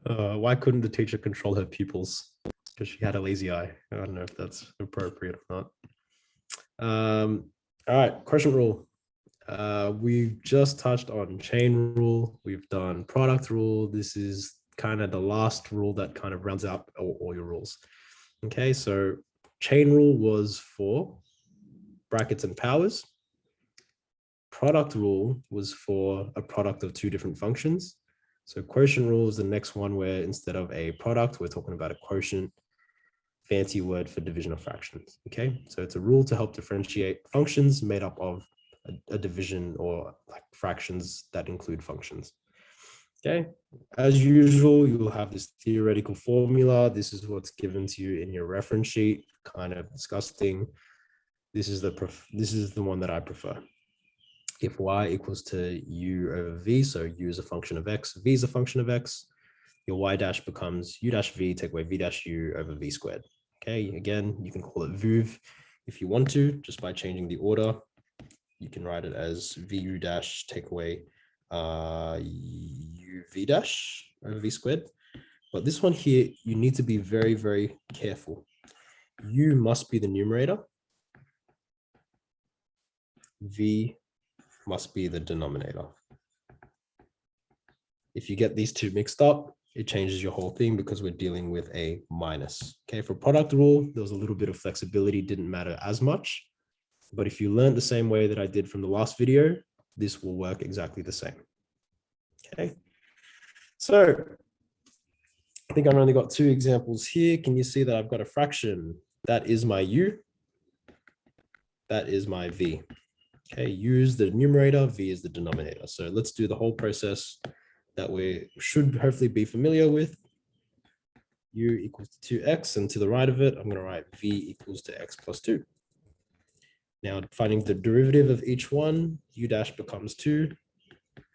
Why couldn't the teacher control her pupils? Because she had a lazy eye. I don't know if that's appropriate or not. All right, quotient rule. We've just touched on chain rule. We've done product rule. This is kind of the last rule that kind of rounds out all your rules. Okay, so chain rule was for brackets and powers. Product rule was for a product of two different functions. So quotient rule is the next one where instead of a product, we're talking about a quotient, fancy word for division of fractions. Okay, so it's a rule to help differentiate functions made up of a division or like fractions that include functions. Okay, as usual, you'll have this theoretical formula. This is what's given to you in your reference sheet, kind of disgusting. This is the one that I prefer. If y equals to u over v, so u is a function of x, v is a function of x, your y dash becomes u dash v, take away v dash u over v squared. Okay, again, you can call it vuv if you want to, just by changing the order. You can write it as vu dash, take away uv dash over v squared. But this one here, you need to be very, very careful. U must be the numerator. V must be the denominator. If you get these two mixed up, it changes your whole thing because we're dealing with a minus. Okay, for product rule, there was a little bit of flexibility, didn't matter as much. But if you learned the same way that I did from the last video, this will work exactly the same. Okay, so I think I've only got two examples here. Can you see that I've got a fraction? That is my u. That is my v. Okay, u is the numerator, v is the denominator. So let's do the whole process that we should hopefully be familiar with. U equals to 2x, and to the right of it, I'm going to write v equals to x plus 2. Now, finding the derivative of each one, u dash becomes 2,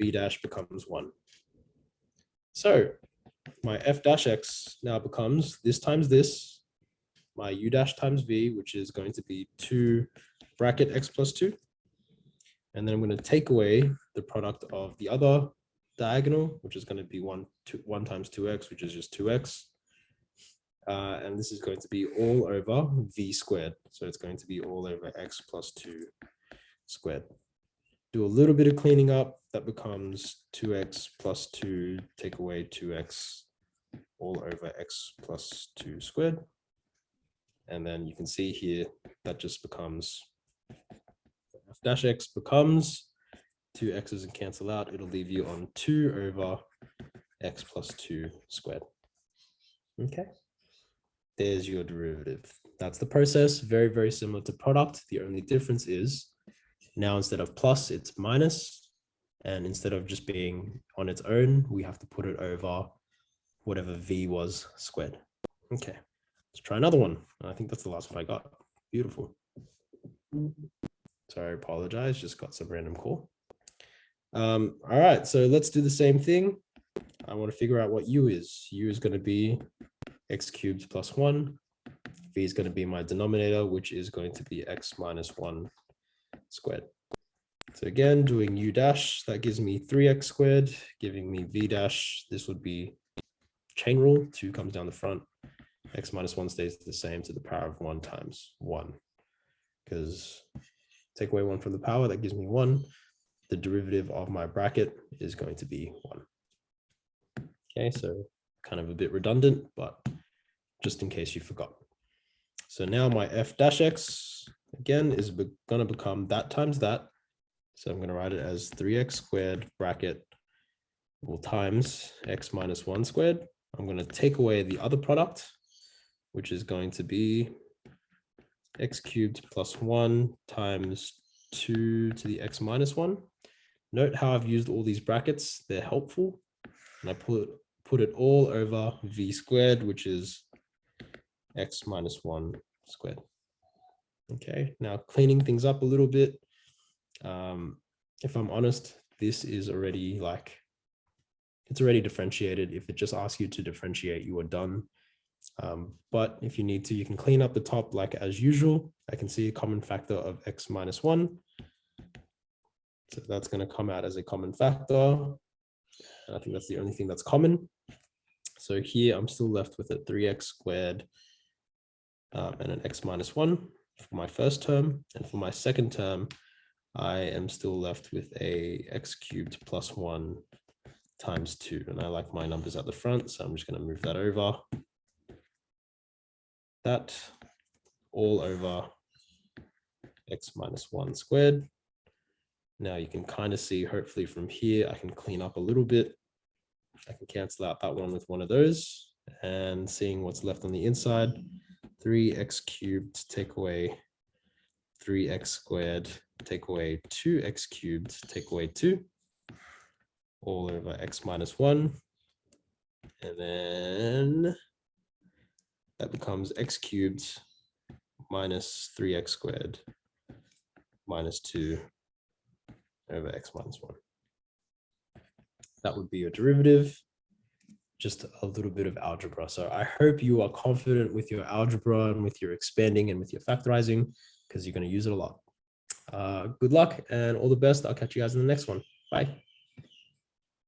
v dash becomes 1. So my f dash x now becomes this times this, my u dash times v, which is going to be 2 bracket x plus 2. And then I'm going to take away the product of the other diagonal, which is going to be 1 times 2x, which is just 2x. And this is going to be all over v squared. So it's going to be all over x plus 2 squared. Do a little bit of cleaning up. That becomes 2x plus 2, take away 2x all over x plus 2 squared. And then you can see here, that just becomes f dash x becomes 2 x's and cancel out. It'll leave you on 2 over x plus 2 squared. Okay. There's your derivative. That's the process. Very, very similar to product. The only difference is now instead of plus, it's minus. And instead of just being on its own, we have to put it over whatever v was squared. Okay, let's try another one. I think that's the last one I got. Beautiful. Sorry, I apologize. Just got some random call. All right, so let's do the same thing. I want to figure out what u is. U is going to be x cubed plus 1. V is going to be my denominator, which is going to be x minus 1 squared. So again, doing u dash, that gives me 3x squared, giving me v dash. This would be chain rule. 2 comes down the front. X minus 1 stays the same to the power of 1 times 1. Because take away 1 from the power, that gives me 1. The derivative of my bracket is going to be 1. Okay, so kind of a bit redundant, but just in case you forgot. So now my f dash x, again, is going to become that times that. So I'm going to write it as 3x squared bracket will times x minus 1 squared. I'm going to take away the other product, which is going to be x cubed plus 1 times 2 to the x minus 1. Note how I've used all these brackets. They're helpful. And I put it all over v squared, which is x minus 1 squared. Okay, now cleaning things up a little bit. If I'm honest, this is already like, it's already differentiated. If it just asks you to differentiate, you are done. But if you need to, you can clean up the top like as usual. I can see a common factor of x minus 1. So that's going to come out as a common factor. And I think that's the only thing that's common. So here I'm still left with a 3x squared and an x minus 1 for my first term. And for my second term, I am still left with a x cubed plus 1 times 2. And I like my numbers at the front, so I'm just going to move that over. That all over x minus 1 squared. Now you can kind of see, hopefully from here, I can clean up a little bit. I can cancel out that one with one of those, and seeing what's left on the inside, 3x cubed take away 3x squared, take away 2x cubed, take away 2, all over x minus 1. And then that becomes x cubed minus 3x squared minus 2 over x minus 1. That would be your derivative, just a little bit of algebra. So I hope you are confident with your algebra and with your expanding and with your factorizing, because you're going to use it a lot. Good luck and all the best. I'll catch you guys in the next one. Bye.